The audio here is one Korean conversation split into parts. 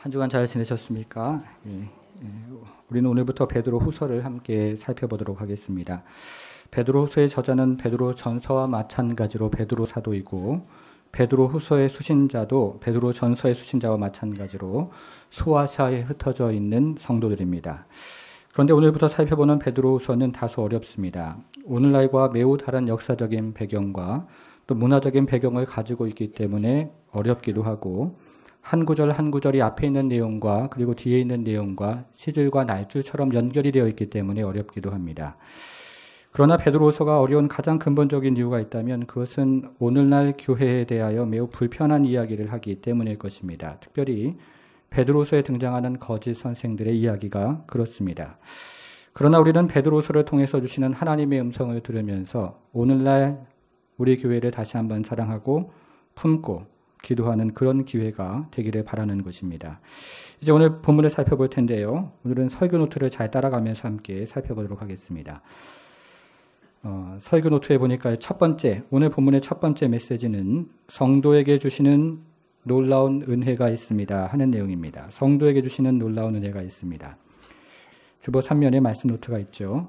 한 주간 잘 지내셨습니까? 우리는 오늘부터 베드로 후서를 함께 살펴보도록 하겠습니다. 베드로 후서의 저자는 베드로 전서와 마찬가지로 베드로 사도이고, 베드로 후서의 수신자도 베드로 전서의 수신자와 마찬가지로 소아시아에 흩어져 있는 성도들입니다. 그런데 오늘부터 살펴보는 베드로 후서는 다소 어렵습니다. 오늘날과 매우 다른 역사적인 배경과 또 문화적인 배경을 가지고 있기 때문에 어렵기도 하고, 한 구절 한 구절이 앞에 있는 내용과 그리고 뒤에 있는 내용과 시줄과 날줄처럼 연결이 되어 있기 때문에 어렵기도 합니다. 그러나 베드로후서가 어려운 가장 근본적인 이유가 있다면 그것은 오늘날 교회에 대하여 매우 불편한 이야기를 하기 때문일 것입니다. 특별히 베드로후서에 등장하는 거짓 선생들의 이야기가 그렇습니다. 그러나 우리는 베드로후서를 통해서 주시는 하나님의 음성을 들으면서 오늘날 우리 교회를 다시 한번 사랑하고 품고 기도하는 그런 기회가 되기를 바라는 것입니다. 이제 오늘 본문을 살펴볼 텐데요. 오늘은 설교 노트를 잘 따라가면서 함께 살펴보도록 하겠습니다. 설교 노트에 보니까 오늘 본문의 첫 번째 메시지는 성도에게 주시는 놀라운 은혜가 있습니다 하는 내용입니다. 성도에게 주시는 놀라운 은혜가 있습니다. 주보 3면에 말씀 노트가 있죠.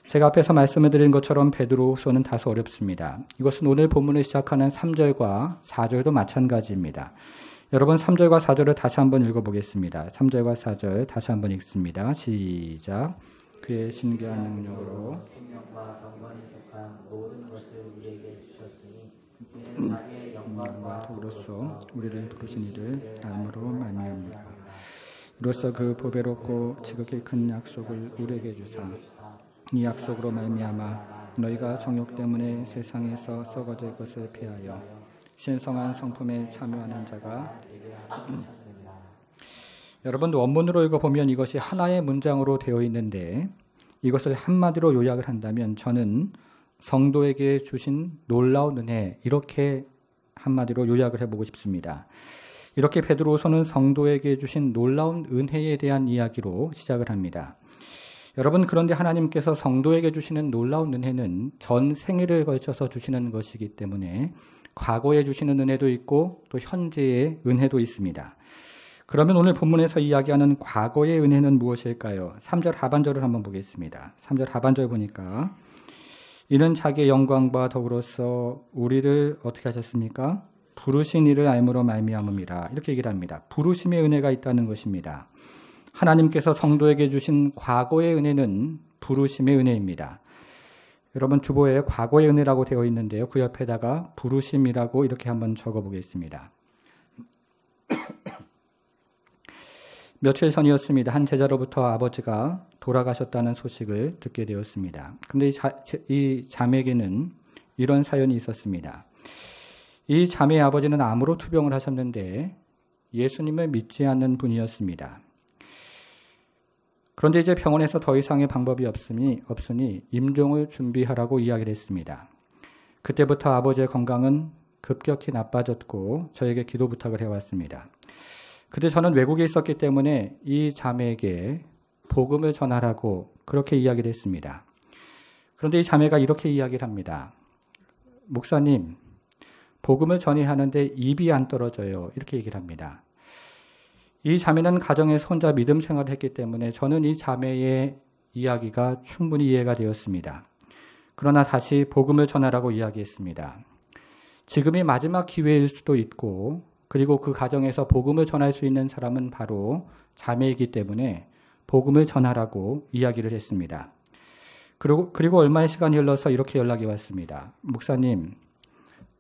제가 앞에서 말씀을 드린 것처럼 베드로후서는 다소 어렵습니다. 이것은 오늘 본문을 시작하는 3절과 4절도 마찬가지입니다. 여러분 3절과 4절을 다시 한번 읽어보겠습니다. 3절과 4절 다시 한번 읽습니다. 시작. 그의 신기한 능력으로 생명과 경건에 속한 모든 것을 우리에게 주셨으니 이는 자기의 영광과 도로서 우리를 부르신 이를 알므로 말미암으라. 이로써 그 보배롭고 지극히 큰 약속을 우리에게 주사 이 약속으로 말미암아 너희가 정욕 때문에 세상에서 썩어질 것을 피하여 신성한 성품에 참여하는 자가 여러분 원문으로 읽어보면 이것이 하나의 문장으로 되어 있는데 이것을 한마디로 요약을 한다면 저는 성도에게 주신 놀라운 은혜 이렇게 한마디로 요약을 해보고 싶습니다. 이렇게 베드로서는 성도에게 주신 놀라운 은혜에 대한 이야기로 시작을 합니다. 여러분 그런데 하나님께서 성도에게 주시는 놀라운 은혜는 전 생애를 걸쳐서 주시는 것이기 때문에 과거에 주시는 은혜도 있고 또 현재의 은혜도 있습니다. 그러면 오늘 본문에서 이야기하는 과거의 은혜는 무엇일까요? 3절 하반절을 한번 보겠습니다. 3절 하반절 보니까 이는 자기의 영광과 더불어서 우리를 어떻게 하셨습니까? 부르신 이를 알므로 말미암음이라 이렇게 얘기를 합니다. 부르심의 은혜가 있다는 것입니다. 하나님께서 성도에게 주신 과거의 은혜는 부르심의 은혜입니다. 여러분 주보에 과거의 은혜라고 되어 있는데요. 그 옆에다가 부르심이라고 이렇게 한번 적어보겠습니다. 며칠 전이었습니다. 한 제자로부터 아버지가 돌아가셨다는 소식을 듣게 되었습니다. 그런데 이 자매에게는 이런 사연이 있었습니다. 이 자매의 아버지는 암으로 투병을 하셨는데 예수님을 믿지 않는 분이었습니다. 그런데 이제 병원에서 더 이상의 방법이 없으니 임종을 준비하라고 이야기를 했습니다. 그때부터 아버지의 건강은 급격히 나빠졌고 저에게 기도 부탁을 해왔습니다. 그때 저는 외국에 있었기 때문에 이 자매에게 복음을 전하라고 그렇게 이야기를 했습니다. 그런데 이 자매가 이렇게 이야기를 합니다. 목사님, 복음을 전해야 하는데 입이 안 떨어져요. 이렇게 얘기를 합니다. 이 자매는 가정에서 혼자 믿음 생활을 했기 때문에 저는 이 자매의 이야기가 충분히 이해가 되었습니다. 그러나 다시 복음을 전하라고 이야기했습니다. 지금이 마지막 기회일 수도 있고 그리고 그 가정에서 복음을 전할 수 있는 사람은 바로 자매이기 때문에 복음을 전하라고 이야기를 했습니다. 그리고 얼마의 시간이 흘러서 이렇게 연락이 왔습니다. 목사님,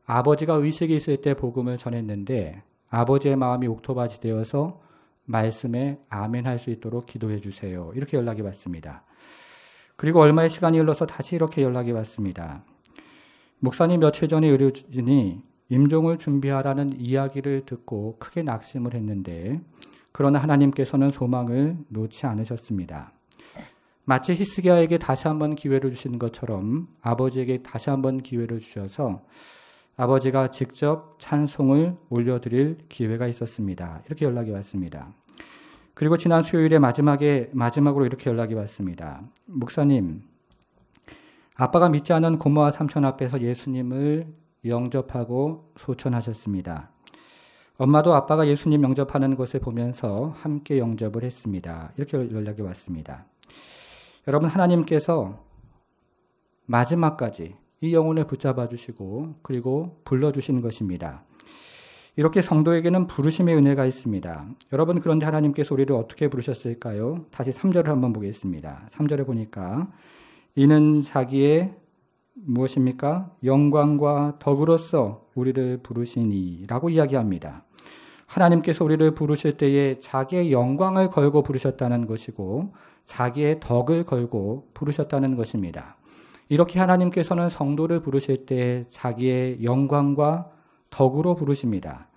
아버지가 의식이 있을 때 복음을 전했는데 아버지의 마음이 옥토바지 되어서 말씀에 아멘 할 수 있도록 기도해 주세요. 이렇게 연락이 왔습니다. 그리고 얼마의 시간이 흘러서 다시 이렇게 연락이 왔습니다. 목사님 며칠 전에 의료진이 임종을 준비하라는 이야기를 듣고 크게 낙심을 했는데 그러나 하나님께서는 소망을 놓지 않으셨습니다. 마치 히스기야에게 다시 한번 기회를 주신 것처럼 아버지에게 다시 한번 기회를 주셔서 아버지가 직접 찬송을 올려드릴 기회가 있었습니다. 이렇게 연락이 왔습니다. 그리고 지난 수요일에 마지막으로 이렇게 연락이 왔습니다. 목사님, 아빠가 믿지 않은 고모와 삼촌 앞에서 예수님을 영접하고 소천하셨습니다. 엄마도 아빠가 예수님 영접하는 것을 보면서 함께 영접을 했습니다. 이렇게 연락이 왔습니다. 여러분, 하나님께서 마지막까지 이 영혼을 붙잡아 주시고 그리고 불러주신 것입니다. 이렇게 성도에게는 부르심의 은혜가 있습니다. 여러분, 그런데 하나님께서 우리를 어떻게 부르셨을까요? 다시 3절을 한번 보겠습니다. 3절에 보니까 이는 자기의 무엇입니까? 영광과 덕으로서 우리를 부르시니 라고 이야기합니다. 하나님께서 우리를 부르실 때에 자기의 영광을 걸고 부르셨다는 것이고 자기의 덕을 걸고 부르셨다는 것입니다. 이렇게 하나님께서는 성도를 부르실 때 자기의 영광과 덕으로 부르십니다.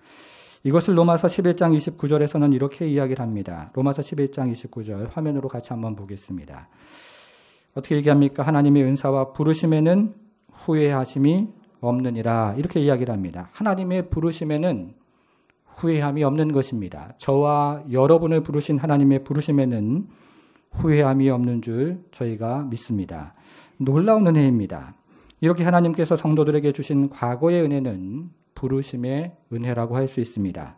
이것을 로마서 11장 29절에서는 이렇게 이야기를 합니다. 로마서 11장 29절 화면으로 같이 한번 보겠습니다. 어떻게 얘기합니까? 하나님의 은사와 부르심에는 후회하심이 없느니라. 이렇게 이야기를 합니다. 하나님의 부르심에는 후회함이 없는 것입니다. 저와 여러분을 부르신 하나님의 부르심에는 후회함이 없는 줄 저희가 믿습니다. 놀라운 은혜입니다. 이렇게 하나님께서 성도들에게 주신 과거의 은혜는 부르심의 은혜라고 할 수 있습니다.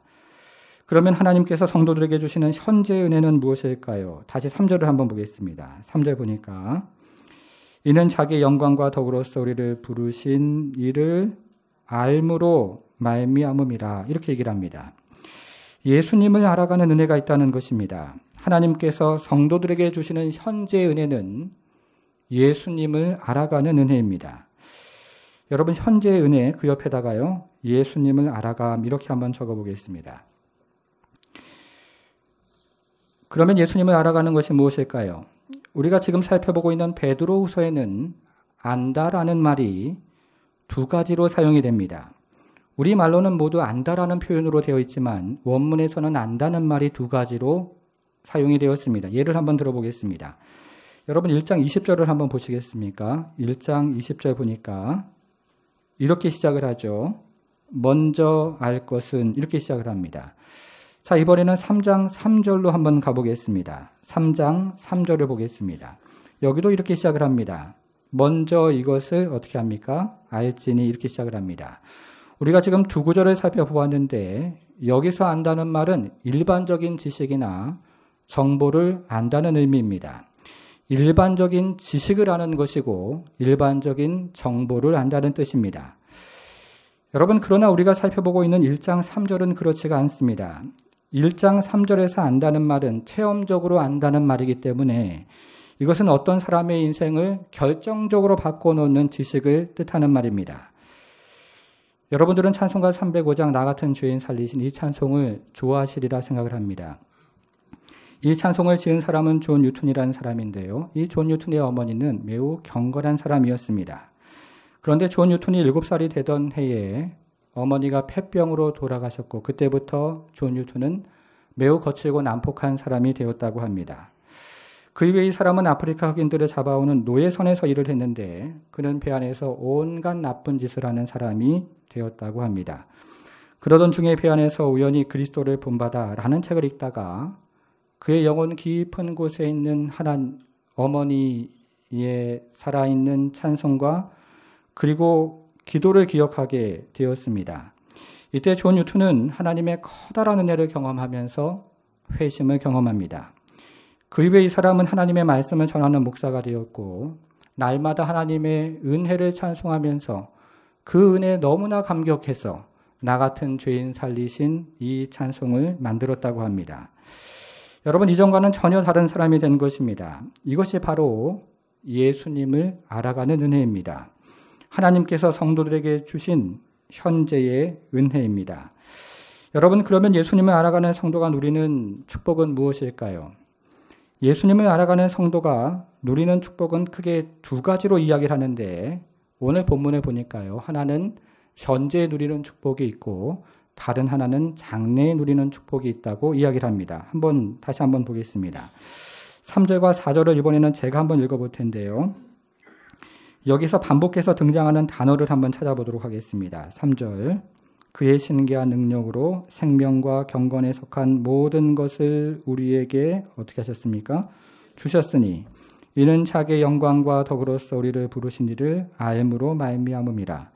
그러면 하나님께서 성도들에게 주시는 현재의 은혜는 무엇일까요? 다시 3절을 한번 보겠습니다. 3절 보니까 이는 자기 영광과 덕으로서 우리를 부르신 이를 알므로 말미암음이라. 이렇게 얘기를 합니다. 예수님을 알아가는 은혜가 있다는 것입니다. 하나님께서 성도들에게 주시는 현재의 은혜는 예수님을 알아가는 은혜입니다. 여러분, 현재의 은혜 그 옆에다가요, 예수님을 알아감 이렇게 한번 적어보겠습니다. 그러면 예수님을 알아가는 것이 무엇일까요? 우리가 지금 살펴보고 있는 베드로후서에는 안다라는 말이 두 가지로 사용이 됩니다. 우리말로는 모두 안다라는 표현으로 되어 있지만 원문에서는 안다는 말이 두 가지로 사용이 되었습니다. 예를 한번 들어보겠습니다. 여러분 1장 20절을 한번 보시겠습니까? 1장 20절 보니까 이렇게 시작을 하죠. 먼저 알 것은 이렇게 시작을 합니다. 자, 이번에는 3장 3절로 한번 가보겠습니다. 3장 3절을 보겠습니다. 여기도 이렇게 시작을 합니다. 먼저 이것을 어떻게 합니까? 알지니 이렇게 시작을 합니다. 우리가 지금 두 구절을 살펴보았는데 여기서 안다는 말은 일반적인 지식이나 정보를 안다는 의미입니다. 일반적인 지식을 아는 것이고 일반적인 정보를 안다는 뜻입니다. 여러분, 그러나 우리가 살펴보고 있는 1장 3절은 그렇지가 않습니다. 1장 3절에서 안다는 말은 체험적으로 안다는 말이기 때문에 이것은 어떤 사람의 인생을 결정적으로 바꿔놓는 지식을 뜻하는 말입니다. 여러분들은 찬송가 305장 나 같은 죄인 살리신 이 찬송을 좋아하시리라 생각을 합니다. 이 찬송을 지은 사람은 존 뉴턴이라는 사람인데요. 이 존 뉴턴의 어머니는 매우 경건한 사람이었습니다. 그런데 존 뉴턴이 7살이 되던 해에 어머니가 폐병으로 돌아가셨고 그때부터 존 뉴턴은 매우 거칠고 난폭한 사람이 되었다고 합니다. 그 이후에 이 사람은 아프리카 흑인들을 잡아오는 노예선에서 일을 했는데 그는 배 안에서 온갖 나쁜 짓을 하는 사람이 되었다고 합니다. 그러던 중에 배 안에서 우연히 그리스도를 본받아라는 책을 읽다가 그의 영혼 깊은 곳에 있는 어머니의 살아있는 찬송과 그리고 기도를 기억하게 되었습니다. 이때 존 뉴턴은 하나님의 커다란 은혜를 경험하면서 회심을 경험합니다. 그 이후에 이 사람은 하나님의 말씀을 전하는 목사가 되었고 날마다 하나님의 은혜를 찬송하면서 그 은혜에 너무나 감격해서 나 같은 죄인 살리신 이 찬송을 만들었다고 합니다. 여러분, 이전과는 전혀 다른 사람이 된 것입니다. 이것이 바로 예수님을 알아가는 은혜입니다. 하나님께서 성도들에게 주신 현재의 은혜입니다. 여러분, 그러면 예수님을 알아가는 성도가 누리는 축복은 무엇일까요? 예수님을 알아가는 성도가 누리는 축복은 크게 두 가지로 이야기를 하는데 오늘 본문에 보니까요. 하나는 현재에 누리는 축복이 있고 다른 하나는 장래에 누리는 축복이 있다고 이야기를 합니다. 다시 한번 보겠습니다. 3절과 4절을 이번에는 제가 한번 읽어볼 텐데요. 여기서 반복해서 등장하는 단어를 한번 찾아보도록 하겠습니다. 3절. 그의 신기한 능력으로 생명과 경건에 속한 모든 것을 우리에게 어떻게 하셨습니까? 주셨으니 이는 자기의 영광과 덕으로서 우리를 부르신 이를 알므로 말미암음이라.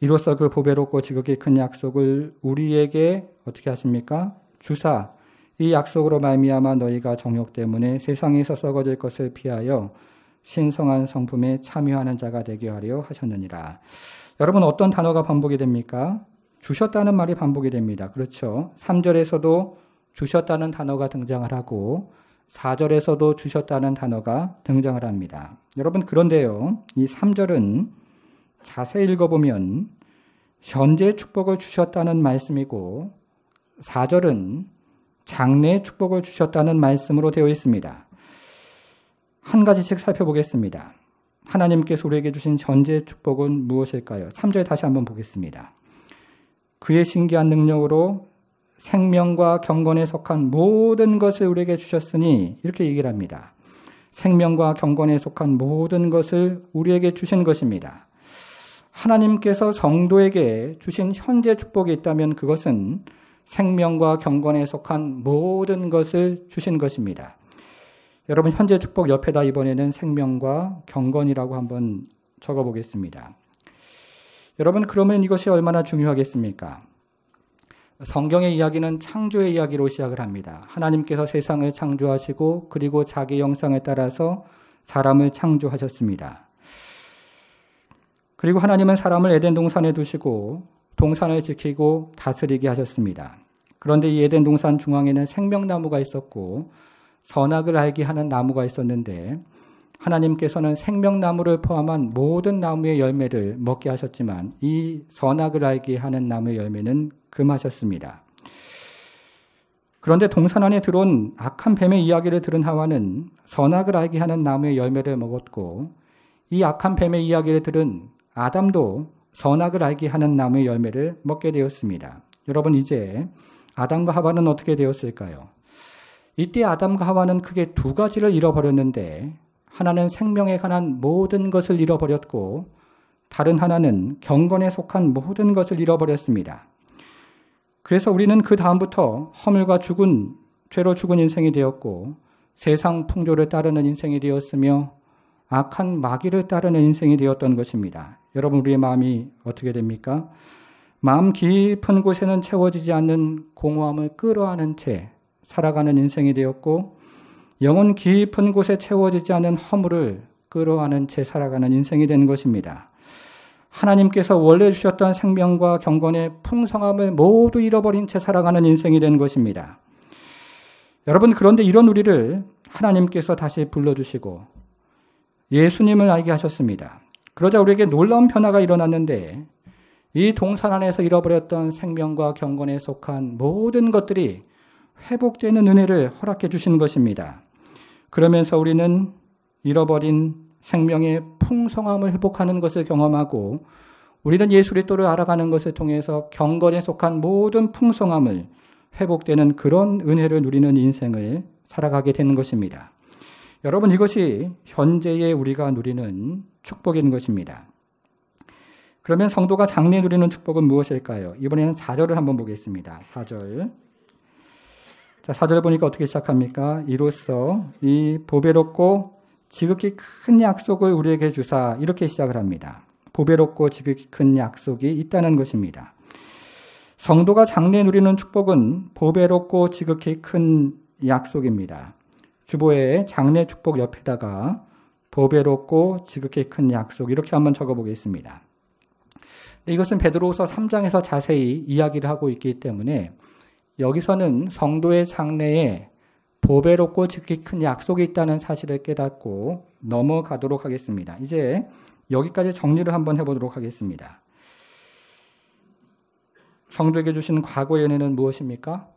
이로써 그 보배롭고 지극히 큰 약속을 우리에게 어떻게 하십니까? 주사 이 약속으로 말미암아 너희가 정욕 때문에 세상에서 썩어질 것을 피하여 신성한 성품에 참여하는 자가 되게 하려 하셨느니라. 여러분 어떤 단어가 반복이 됩니까? 주셨다는 말이 반복이 됩니다. 그렇죠? 3절에서도 주셨다는 단어가 등장을 하고 4절에서도 주셨다는 단어가 등장을 합니다. 여러분 그런데요. 이 3절은 자세히 읽어보면 현재 축복을 주셨다는 말씀이고 4절은 장래의 축복을 주셨다는 말씀으로 되어 있습니다. 한 가지씩 살펴보겠습니다. 하나님께서 우리에게 주신 현재의 축복은 무엇일까요? 3절 다시 한번 보겠습니다. 그의 신기한 능력으로 생명과 경건에 속한 모든 것을 우리에게 주셨으니 이렇게 얘기를 합니다. 생명과 경건에 속한 모든 것을 우리에게 주신 것입니다. 하나님께서 성도에게 주신 현재 축복이 있다면 그것은 생명과 경건에 속한 모든 것을 주신 것입니다. 여러분 현재 축복 옆에다 이번에는 생명과 경건이라고 한번 적어보겠습니다. 여러분 그러면 이것이 얼마나 중요하겠습니까? 성경의 이야기는 창조의 이야기로 시작을 합니다. 하나님께서 세상을 창조하시고 그리고 자기 형상에 따라서 사람을 창조하셨습니다. 그리고 하나님은 사람을 에덴 동산에 두시고 동산을 지키고 다스리게 하셨습니다. 그런데 이 에덴 동산 중앙에는 생명나무가 있었고 선악을 알게 하는 나무가 있었는데 하나님께서는 생명나무를 포함한 모든 나무의 열매를 먹게 하셨지만 이 선악을 알게 하는 나무의 열매는 금하셨습니다. 그런데 동산 안에 들어온 악한 뱀의 이야기를 들은 하와는 선악을 알게 하는 나무의 열매를 먹었고 이 악한 뱀의 이야기를 들은 아담도 선악을 알게 하는 나무의 열매를 먹게 되었습니다. 여러분 이제 아담과 하와는 어떻게 되었을까요? 이때 아담과 하와는 크게 두 가지를 잃어버렸는데 하나는 생명에 관한 모든 것을 잃어버렸고 다른 하나는 경건에 속한 모든 것을 잃어버렸습니다. 그래서 우리는 그 다음부터 허물과 죄로 죽은 인생이 되었고 세상 풍조를 따르는 인생이 되었으며 악한 마귀를 따르는 인생이 되었던 것입니다. 여러분 우리의 마음이 어떻게 됩니까? 마음 깊은 곳에는 채워지지 않는 공허함을 끌어안은 채 살아가는 인생이 되었고 영혼 깊은 곳에 채워지지 않은 허물을 끌어안은 채 살아가는 인생이 된 것입니다. 하나님께서 원래 주셨던 생명과 경건의 풍성함을 모두 잃어버린 채 살아가는 인생이 된 것입니다. 여러분 그런데 이런 우리를 하나님께서 다시 불러주시고 예수님을 알게 하셨습니다. 그러자 우리에게 놀라운 변화가 일어났는데 이 동산 안에서 잃어버렸던 생명과 경건에 속한 모든 것들이 회복되는 은혜를 허락해 주신 것입니다. 그러면서 우리는 잃어버린 생명의 풍성함을 회복하는 것을 경험하고 우리는 예수 그리스도를 알아가는 것을 통해서 경건에 속한 모든 풍성함을 회복되는 그런 은혜를 누리는 인생을 살아가게 되는 것입니다. 여러분 이것이 현재의 우리가 누리는 축복인 것입니다. 그러면 성도가 장래 누리는 축복은 무엇일까요? 이번에는 4절을 한번 보겠습니다. 4절. 자, 4절 보니까 어떻게 시작합니까? 이로써 이 보배롭고 지극히 큰 약속을 우리에게 주사 이렇게 시작을 합니다. 보배롭고 지극히 큰 약속이 있다는 것입니다. 성도가 장래 누리는 축복은 보배롭고 지극히 큰 약속입니다. 주보에 장래 축복 옆에다가 보배롭고 지극히 큰 약속 이렇게 한번 적어보겠습니다. 이것은 베드로후서 3장에서 자세히 이야기를 하고 있기 때문에 여기서는 성도의 장래에 보배롭고 지극히 큰 약속이 있다는 사실을 깨닫고 넘어가도록 하겠습니다. 이제 여기까지 정리를 한번 해보도록 하겠습니다. 성도에게 주신 과거의 은혜는 무엇입니까?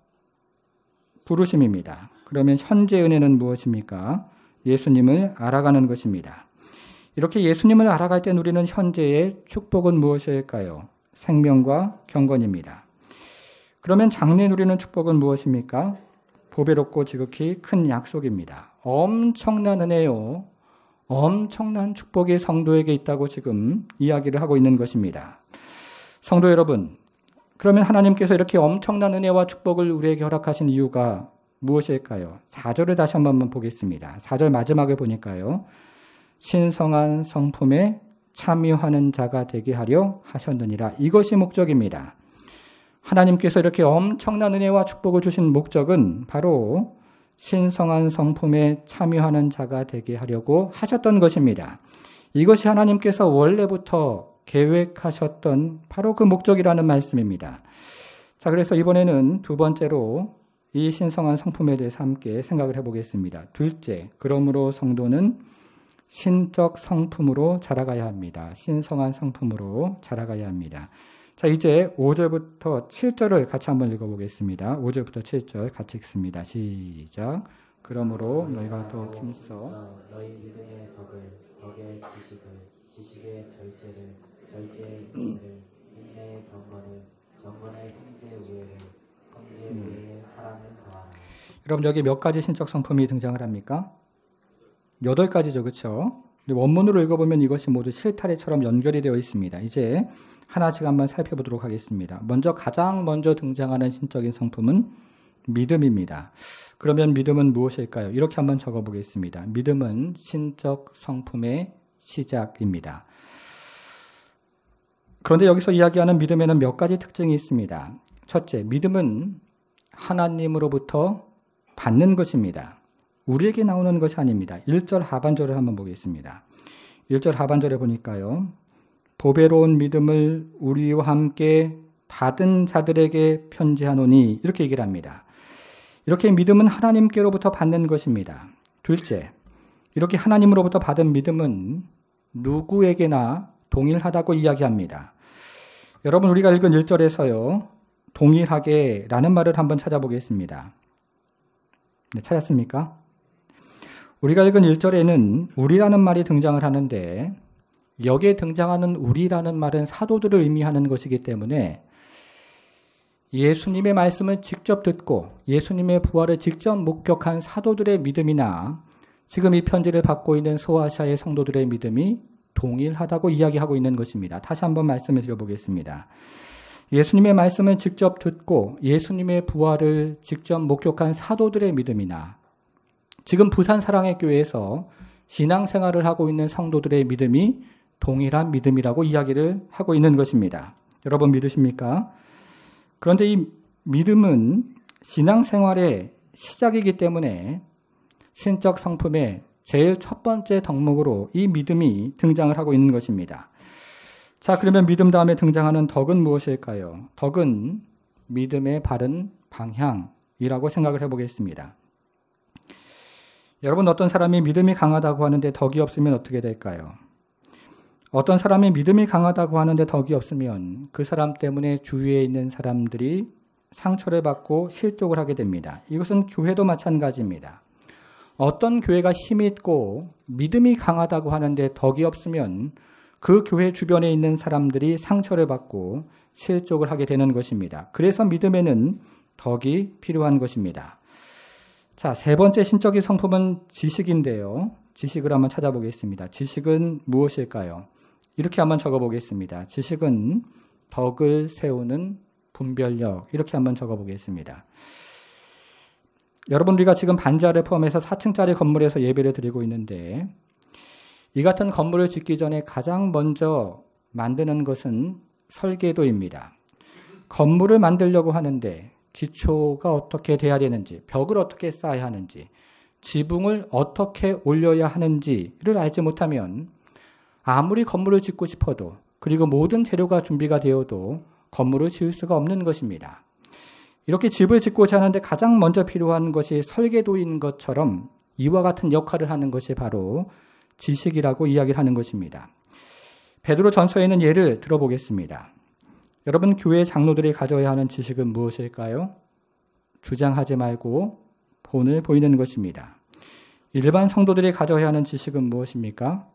부르심입니다. 그러면 현재 은혜는 무엇입니까? 예수님을 알아가는 것입니다. 이렇게 예수님을 알아갈 때 우리는 현재의 축복은 무엇일까요? 생명과 경건입니다. 그러면 장래 누리는 축복은 무엇입니까? 보배롭고 지극히 큰 약속입니다. 엄청난 은혜요. 엄청난 축복이 성도에게 있다고 지금 이야기를 하고 있는 것입니다. 성도 여러분, 그러면 하나님께서 이렇게 엄청난 은혜와 축복을 우리에게 허락하신 이유가 무엇일까요? 4절을 다시 한번 보겠습니다. 4절 마지막에 보니까요. 신성한 성품에 참여하는 자가 되게 하려 하셨느니라. 이것이 목적입니다. 하나님께서 이렇게 엄청난 은혜와 축복을 주신 목적은 바로 신성한 성품에 참여하는 자가 되게 하려고 하셨던 것입니다. 이것이 하나님께서 원래부터 계획하셨던 바로 그 목적이라는 말씀입니다. 자, 그래서 이번에는 두 번째로 이 신성한 성품에 대해서 함께 생각을 해보겠습니다. 둘째, 그러므로 성도는 신적 성품으로 자라가야 합니다. 신성한 성품으로 자라가야 합니다. 자, 이제 5절부터 7절을 같이 한번 읽어보겠습니다. 5절부터 7절 같이 읽습니다. 시작. 그러므로 너희가 더 힘써 너희 믿음의 덕의 지식의 절제의 인내의 경건의 형제 우애의 사랑을 더하라. 여러분 여기 몇 가지 신적 성품이 등장을 합니까? 8가지죠. 그렇죠? 원문으로 읽어보면 이것이 모두 실타래처럼 연결이 되어 있습니다. 이제 하나씩 한번 살펴보도록 하겠습니다. 가장 먼저 등장하는 신적인 성품은 믿음입니다. 그러면 믿음은 무엇일까요? 이렇게 한번 적어보겠습니다. 믿음은 신적 성품의 시작입니다. 그런데 여기서 이야기하는 믿음에는 몇 가지 특징이 있습니다. 첫째, 믿음은 하나님으로부터 받는 것입니다. 우리에게 나오는 것이 아닙니다. 1절 하반절을 한번 보겠습니다. 1절 하반절에 보니까요. 보배로운 믿음을 우리와 함께 받은 자들에게 편지하노니 이렇게 얘기를 합니다. 이렇게 믿음은 하나님께로부터 받는 것입니다. 둘째, 이렇게 하나님으로부터 받은 믿음은 누구에게나 동일하다고 이야기합니다. 여러분 우리가 읽은 1절에서요. 동일하게 라는 말을 한번 찾아보겠습니다. 네, 찾았습니까? 우리가 읽은 1절에는 우리라는 말이 등장을 하는데 여기에 등장하는 우리라는 말은 사도들을 의미하는 것이기 때문에 예수님의 말씀을 직접 듣고 예수님의 부활을 직접 목격한 사도들의 믿음이나 지금 이 편지를 받고 있는 소아시아의 성도들의 믿음이 동일하다고 이야기하고 있는 것입니다. 다시 한번 말씀을 드려보겠습니다. 예수님의 말씀을 직접 듣고 예수님의 부활을 직접 목격한 사도들의 믿음이나 지금 부산 사랑의 교회에서 신앙생활을 하고 있는 성도들의 믿음이 동일한 믿음이라고 이야기를 하고 있는 것입니다. 여러분 믿으십니까? 그런데 이 믿음은 신앙생활의 시작이기 때문에 신적 성품의 제일 첫 번째 덕목으로 이 믿음이 등장을 하고 있는 것입니다. 자, 그러면 믿음 다음에 등장하는 덕은 무엇일까요? 덕은 믿음의 바른 방향이라고 생각을 해보겠습니다. 여러분 어떤 사람이 믿음이 강하다고 하는데 덕이 없으면 어떻게 될까요? 어떤 사람이 믿음이 강하다고 하는데 덕이 없으면 그 사람 때문에 주위에 있는 사람들이 상처를 받고 실족을 하게 됩니다. 이것은 교회도 마찬가지입니다. 어떤 교회가 힘이 있고 믿음이 강하다고 하는데 덕이 없으면 그 교회 주변에 있는 사람들이 상처를 받고 실족을 하게 되는 것입니다. 그래서 믿음에는 덕이 필요한 것입니다. 자, 세 번째 신적인 성품은 지식인데요. 지식을 한번 찾아보겠습니다. 지식은 무엇일까요? 이렇게 한번 적어보겠습니다. 지식은 덕을 세우는 분별력. 이렇게 한번 적어보겠습니다. 여러분 우리가 지금 반지하를 포함해서 4층짜리 건물에서 예배를 드리고 있는데 이 같은 건물을 짓기 전에 가장 먼저 만드는 것은 설계도입니다. 건물을 만들려고 하는데 기초가 어떻게 돼야 되는지, 벽을 어떻게 쌓아야 하는지, 지붕을 어떻게 올려야 하는지를 알지 못하면 아무리 건물을 짓고 싶어도 그리고 모든 재료가 준비가 되어도 건물을 지을 수가 없는 것입니다. 이렇게 집을 짓고자 하는데 가장 먼저 필요한 것이 설계도인 것처럼 이와 같은 역할을 하는 것이 바로 지식이라고 이야기를 하는 것입니다. 베드로 전서에는 예를 들어보겠습니다. 여러분 교회 장로들이 가져야 하는 지식은 무엇일까요? 주장하지 말고 본을 보이는 것입니다. 일반 성도들이 가져야 하는 지식은 무엇입니까?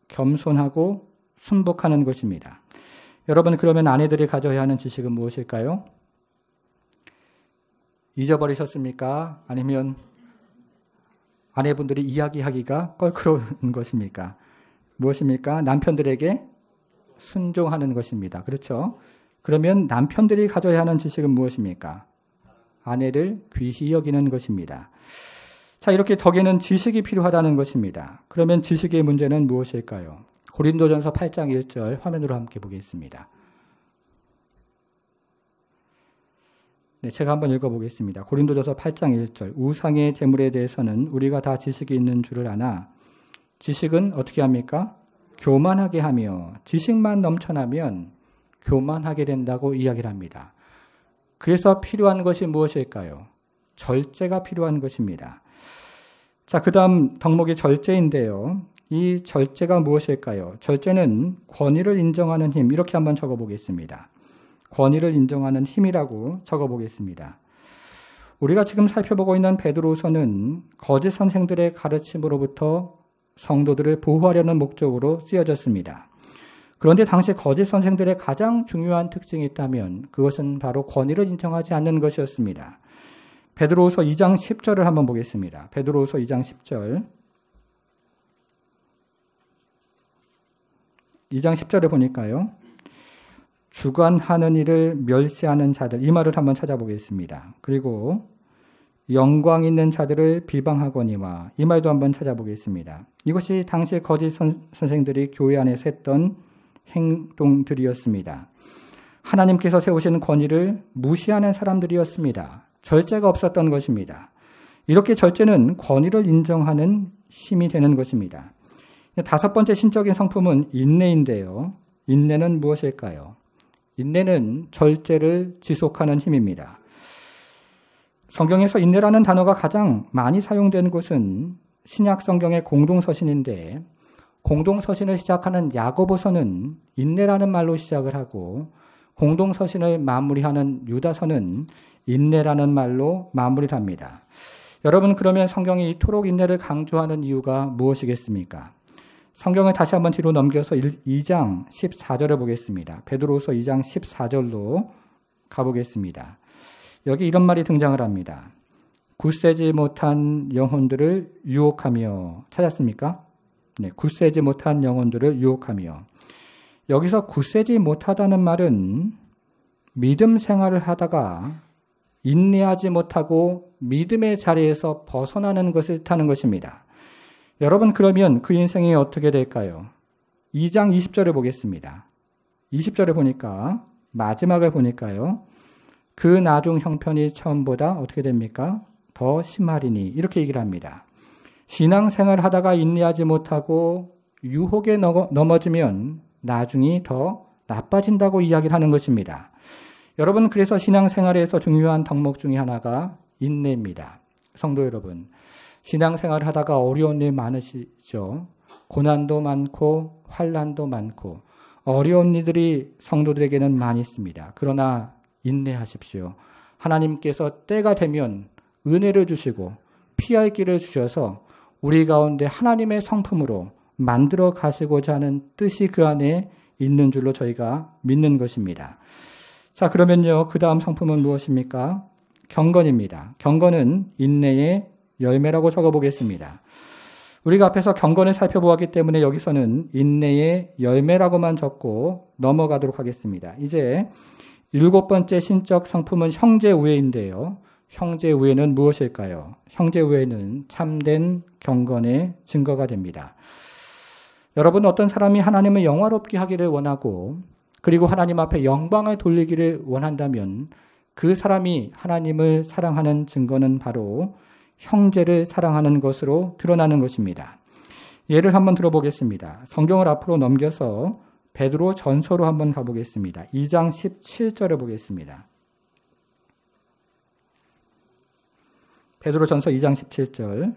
겸손하고 순복하는 것입니다. 여러분 그러면 아내들이 가져야 하는 지식은 무엇일까요? 잊어버리셨습니까? 아니면 아내분들이 이야기하기가 껄끄러운 것입니까? 무엇입니까? 남편들에게 순종하는 것입니다. 그렇죠? 그러면 남편들이 가져야 하는 지식은 무엇입니까? 아내를 귀히 여기는 것입니다. 자, 이렇게 덕에는 지식이 필요하다는 것입니다. 그러면 지식의 문제는 무엇일까요? 고린도전서 8장 1절 화면으로 함께 보겠습니다. 네, 제가 한번 읽어보겠습니다. 고린도전서 8장 1절. 우상의 제물에 대해서는 우리가 다 지식이 있는 줄을 아나 지식은 어떻게 합니까? 교만하게 하며 지식만 넘쳐나면 교만하게 된다고 이야기를 합니다. 그래서 필요한 것이 무엇일까요? 절제가 필요한 것입니다. 자, 그 다음 덕목이 절제인데요. 이 절제가 무엇일까요? 절제는 권위를 인정하는 힘, 이렇게 한번 적어보겠습니다. 권위를 인정하는 힘이라고 적어보겠습니다. 우리가 지금 살펴보고 있는 베드로서는 거짓 선생들의 가르침으로부터 성도들을 보호하려는 목적으로 쓰여졌습니다. 그런데 당시 거짓 선생들의 가장 중요한 특징이 있다면 그것은 바로 권위를 인정하지 않는 것이었습니다. 베드로서 2장 10절을 한번 보겠습니다. 베드로서 2장 10절. 2장 10절에 보니까요. 주관하는 일을 멸시하는 자들, 이 말을 한번 찾아보겠습니다. 그리고 영광 있는 자들을 비방하거니와, 이 말도 한번 찾아보겠습니다. 이것이 당시 거짓 선생들이 교회 안에서 했던 행동들이었습니다. 하나님께서 세우신 권위를 무시하는 사람들이었습니다. 절제가 없었던 것입니다. 이렇게 절제는 권위를 인정하는 힘이 되는 것입니다. 다섯 번째 신적인 성품은 인내인데요. 인내는 무엇일까요? 인내는 절제를 지속하는 힘입니다. 성경에서 인내라는 단어가 가장 많이 사용된 곳은 신약 성경의 공동서신인데, 공동서신을 시작하는 야고보서는 인내라는 말로 시작을 하고 공동서신을 마무리하는 유다서는 인내라는 말로 마무리를 합니다. 여러분, 그러면 성경이 이토록 인내를 강조하는 이유가 무엇이겠습니까? 성경을 다시 한번 뒤로 넘겨서 2장 14절을 보겠습니다. 베드로서 2장 14절로 가보겠습니다. 여기 이런 말이 등장을 합니다. 굳세지 못한 영혼들을 유혹하며, 찾았습니까? 네, 굳세지 못한 영혼들을 유혹하며. 여기서 굳세지 못하다는 말은 믿음 생활을 하다가 인내하지 못하고 믿음의 자리에서 벗어나는 것을 뜻하는 것입니다. 여러분, 그러면 그 인생이 어떻게 될까요? 2장 20절을 보겠습니다. 20절에 보니까, 마지막을 보니까요. 그 나중 형편이 처음보다 어떻게 됩니까? 더 심하리니, 이렇게 얘기를 합니다. 신앙생활을 하다가 인내하지 못하고 유혹에 넘어지면 나중이 더 나빠진다고 이야기를 하는 것입니다. 여러분, 그래서 신앙생활에서 중요한 덕목 중에 하나가 인내입니다. 성도 여러분, 신앙생활을 하다가 어려운 일 많으시죠? 고난도 많고 환난도 많고 어려운 일들이 성도들에게는 많이 있습니다. 그러나 인내하십시오. 하나님께서 때가 되면 은혜를 주시고 피할 길을 주셔서 우리 가운데 하나님의 성품으로 만들어 가시고자 하는 뜻이 그 안에 있는 줄로 저희가 믿는 것입니다. 자, 그러면요, 그 다음 성품은 무엇입니까? 경건입니다. 경건은 인내의 열매라고 적어보겠습니다. 우리가 앞에서 경건을 살펴보았기 때문에 여기서는 인내의 열매라고만 적고 넘어가도록 하겠습니다. 이제 7번째 신적 성품은 형제우애인데요. 형제우애는 무엇일까요? 형제우애는 참된 경건의 증거가 됩니다. 여러분, 어떤 사람이 하나님을 영화롭게 하기를 원하고 그리고 하나님 앞에 영광을 돌리기를 원한다면 그 사람이 하나님을 사랑하는 증거는 바로 형제를 사랑하는 것으로 드러나는 것입니다. 예를 한번 들어보겠습니다. 성경을 앞으로 넘겨서 베드로 전서로 한번 가보겠습니다. 2장 17절을 보겠습니다. 베드로 전서 2장 17절.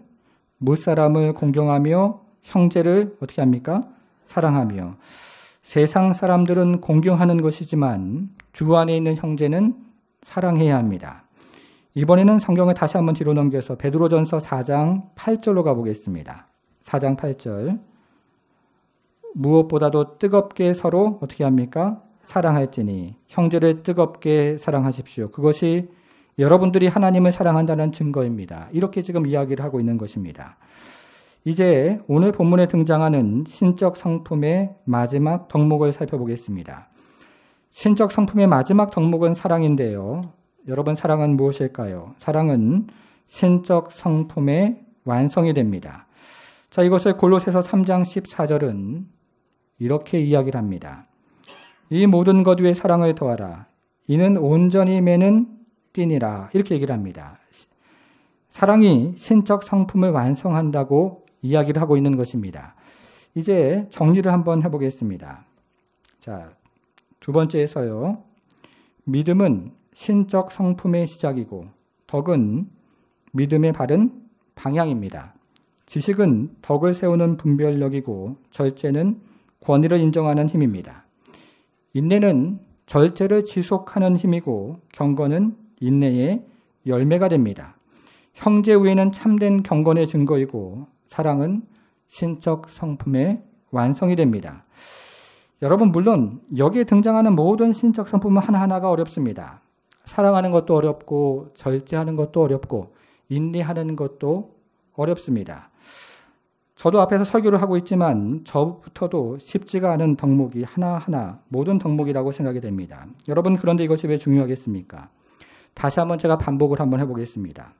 무사람을 공경하며 형제를 어떻게 합니까? 사랑하며. 세상 사람들은 공경하는 것이지만 주 안에 있는 형제는 사랑해야 합니다. 이번에는 성경을 다시 한번 뒤로 넘겨서 베드로전서 4장 8절로 가보겠습니다. 4장 8절. 무엇보다도 뜨겁게 서로 어떻게 합니까? 사랑할지니 형제를 뜨겁게 사랑하십시오. 그것이 여러분들이 하나님을 사랑한다는 증거입니다. 이렇게 지금 이야기를 하고 있는 것입니다. 이제 오늘 본문에 등장하는 신적 성품의 마지막 덕목을 살펴보겠습니다. 신적 성품의 마지막 덕목은 사랑인데요. 여러분, 사랑은 무엇일까요? 사랑은 신적 성품의 완성이 됩니다. 자, 이것을 골로새서 3장 14절은 이렇게 이야기를 합니다. 이 모든 것 위에 사랑을 더하라. 이는 온전히 매는 띠니라. 이렇게 얘기를 합니다. 사랑이 신적 성품을 완성한다고 이야기를 하고 있는 것입니다. 이제 정리를 한번 해보겠습니다. 자, 두 번째에서요. 믿음은 신적 성품의 시작이고 덕은 믿음의 바른 방향입니다. 지식은 덕을 세우는 분별력이고 절제는 권위를 인정하는 힘입니다. 인내는 절제를 지속하는 힘이고 경건은 인내의 열매가 됩니다. 형제 우애는 참된 경건의 증거이고 사랑은 신적 성품의 완성이 됩니다. 여러분 물론 여기에 등장하는 모든 신적 성품은 하나하나가 어렵습니다. 사랑하는 것도 어렵고 절제하는 것도 어렵고 인내하는 것도 어렵습니다. 저도 앞에서 설교를 하고 있지만 저부터도 쉽지가 않은 덕목이 하나하나 모든 덕목이라고 생각이 됩니다. 여러분 그런데 이것이 왜 중요하겠습니까? 다시 한번 제가 반복을 한번 해보겠습니다.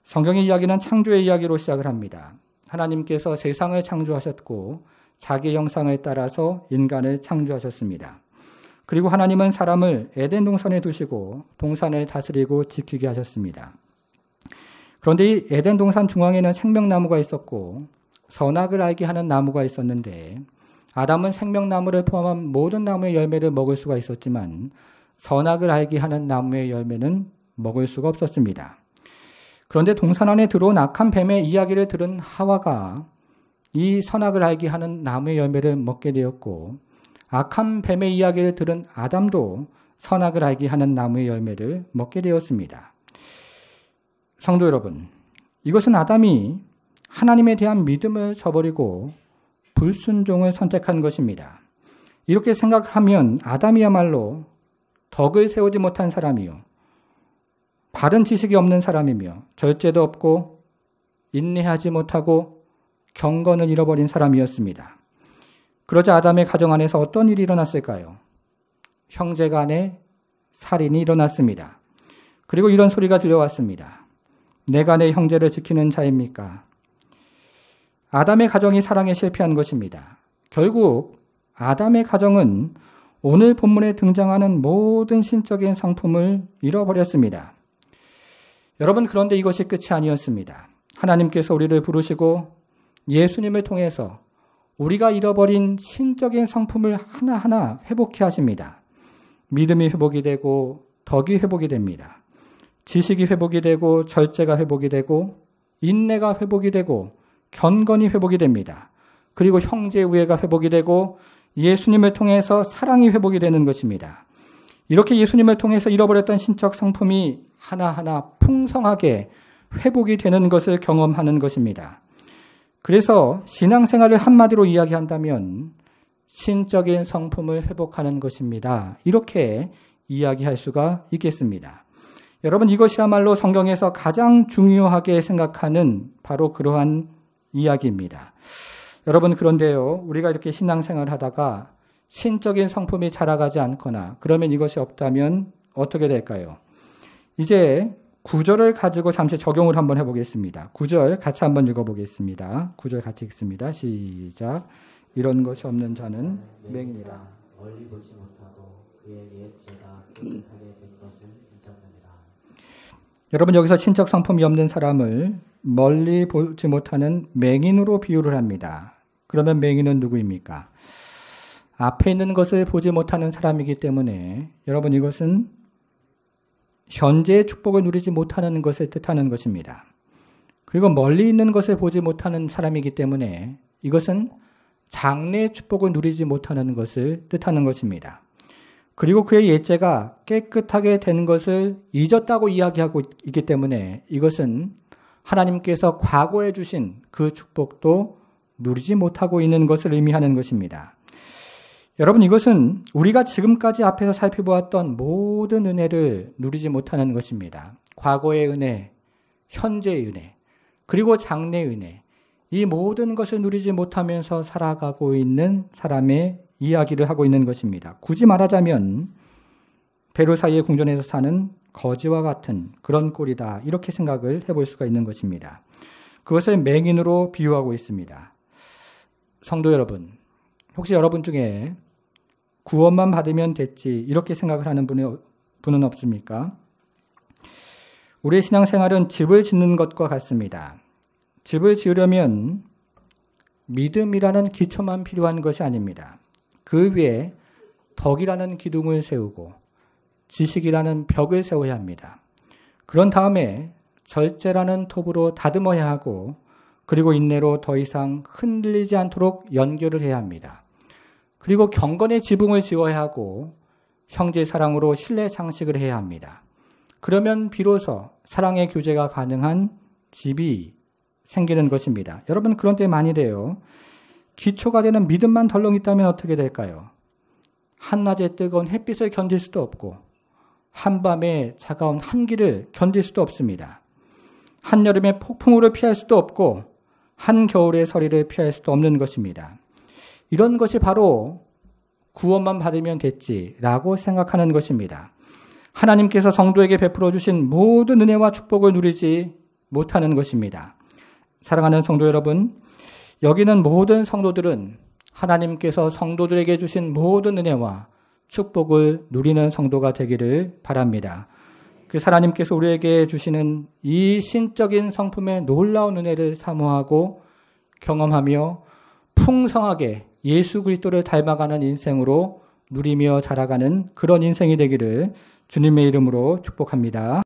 성경의 이야기는 창조의 이야기로 시작을 합니다. 하나님께서 세상을 창조하셨고 자기 형상을 따라서 인간을 창조하셨습니다. 그리고 하나님은 사람을 에덴 동산에 두시고 동산을 다스리고 지키게 하셨습니다. 그런데 이 에덴 동산 중앙에는 생명나무가 있었고 선악을 알게 하는 나무가 있었는데 아담은 생명나무를 포함한 모든 나무의 열매를 먹을 수가 있었지만 선악을 알게 하는 나무의 열매는 먹을 수가 없었습니다. 그런데 동산 안에 들어온 악한 뱀의 이야기를 들은 하와가 이 선악을 알게 하는 나무의 열매를 먹게 되었고 악한 뱀의 이야기를 들은 아담도 선악을 알게 하는 나무의 열매를 먹게 되었습니다. 성도 여러분, 이것은 아담이 하나님에 대한 믿음을 저버리고 불순종을 선택한 것입니다. 이렇게 생각하면 아담이야말로 덕을 세우지 못한 사람이요, 바른 지식이 없는 사람이며 절제도 없고 인내하지 못하고 경건을 잃어버린 사람이었습니다. 그러자 아담의 가정 안에서 어떤 일이 일어났을까요? 형제 간에 살인이 일어났습니다. 그리고 이런 소리가 들려왔습니다. 내가 내 형제를 지키는 자입니까? 아담의 가정이 사랑에 실패한 것입니다. 결국 아담의 가정은 오늘 본문에 등장하는 모든 신적인 성품을 잃어버렸습니다. 여러분 그런데 이것이 끝이 아니었습니다. 하나님께서 우리를 부르시고 예수님을 통해서 우리가 잃어버린 신적인 성품을 하나하나 회복해 하십니다. 믿음이 회복이 되고 덕이 회복이 됩니다. 지식이 회복이 되고 절제가 회복이 되고 인내가 회복이 되고 경건이 회복이 됩니다. 그리고 형제 우애가 회복이 되고 예수님을 통해서 사랑이 회복이 되는 것입니다. 이렇게 예수님을 통해서 잃어버렸던 신적 성품이 하나하나 풍성하게 회복이 되는 것을 경험하는 것입니다. 그래서 신앙생활을 한마디로 이야기한다면 신적인 성품을 회복하는 것입니다. 이렇게 이야기할 수가 있겠습니다. 여러분 이것이야말로 성경에서 가장 중요하게 생각하는 바로 그러한 이야기입니다. 여러분 그런데요, 우리가 이렇게 신앙생활을 하다가 신적인 성품이 자라가지 않거나 그러면 이것이 없다면 어떻게 될까요? 이제 9절을 가지고 잠시 적용을 한번 해보겠습니다. 9절 같이 한번 읽어보겠습니다. 9절 같이 읽습니다. 시작. 이런 것이 없는 자는 맹인이라. 멀리 보지 못하고 그의 옛죄가 깨끗하게 된 것을 잊었느니라. 여러분 여기서 신적 성품이 없는 사람을 멀리 보지 못하는 맹인으로 비유를 합니다. 그러면 맹인은 누구입니까? 앞에 있는 것을 보지 못하는 사람이기 때문에 여러분 이것은 현재의 축복을 누리지 못하는 것을 뜻하는 것입니다. 그리고 멀리 있는 것을 보지 못하는 사람이기 때문에 이것은 장래의 축복을 누리지 못하는 것을 뜻하는 것입니다. 그리고 그의 옛죄가 깨끗하게 된 것을 잊었다고 이야기하고 있기 때문에 이것은 하나님께서 과거에 주신 그 축복도 누리지 못하고 있는 것을 의미하는 것입니다. 여러분 이것은 우리가 지금까지 앞에서 살펴보았던 모든 은혜를 누리지 못하는 것입니다. 과거의 은혜, 현재의 은혜, 그리고 장래의 은혜, 이 모든 것을 누리지 못하면서 살아가고 있는 사람의 이야기를 하고 있는 것입니다. 굳이 말하자면 베르사유의 궁전에서 사는 거지와 같은 그런 꼴이다, 이렇게 생각을 해볼 수가 있는 것입니다. 그것을 맹인으로 비유하고 있습니다. 성도 여러분, 혹시 여러분 중에 구원만 받으면 됐지 이렇게 생각을 하는 분은 없습니까? 우리의 신앙생활은 집을 짓는 것과 같습니다. 집을 지으려면 믿음이라는 기초만 필요한 것이 아닙니다. 그 위에 덕이라는 기둥을 세우고 지식이라는 벽을 세워야 합니다. 그런 다음에 절제라는 톱으로 다듬어야 하고 그리고 인내로 더 이상 흔들리지 않도록 연결을 해야 합니다. 그리고 경건의 지붕을 지어야 하고 형제 사랑으로 신뢰 장식을 해야 합니다. 그러면 비로소 사랑의 교제가 가능한 집이 생기는 것입니다. 여러분 그런 때 많이 돼요. 기초가 되는 믿음만 덜렁 있다면 어떻게 될까요? 한낮의 뜨거운 햇빛을 견딜 수도 없고 한밤의 차가운 한기를 견딜 수도 없습니다. 한여름의 폭풍우를 피할 수도 없고 한겨울의 서리를 피할 수도 없는 것입니다. 이런 것이 바로 구원만 받으면 됐지라고 생각하는 것입니다. 하나님께서 성도에게 베풀어 주신 모든 은혜와 축복을 누리지 못하는 것입니다. 사랑하는 성도 여러분, 여기는 모든 성도들은 하나님께서 성도들에게 주신 모든 은혜와 축복을 누리는 성도가 되기를 바랍니다. 그 하나님께서 우리에게 주시는 이 신적인 성품의 놀라운 은혜를 사모하고 경험하며 풍성하게 예수 그리스도를 닮아가는 인생으로 누리며 자라가는 그런 인생이 되기를 주님의 이름으로 축복합니다.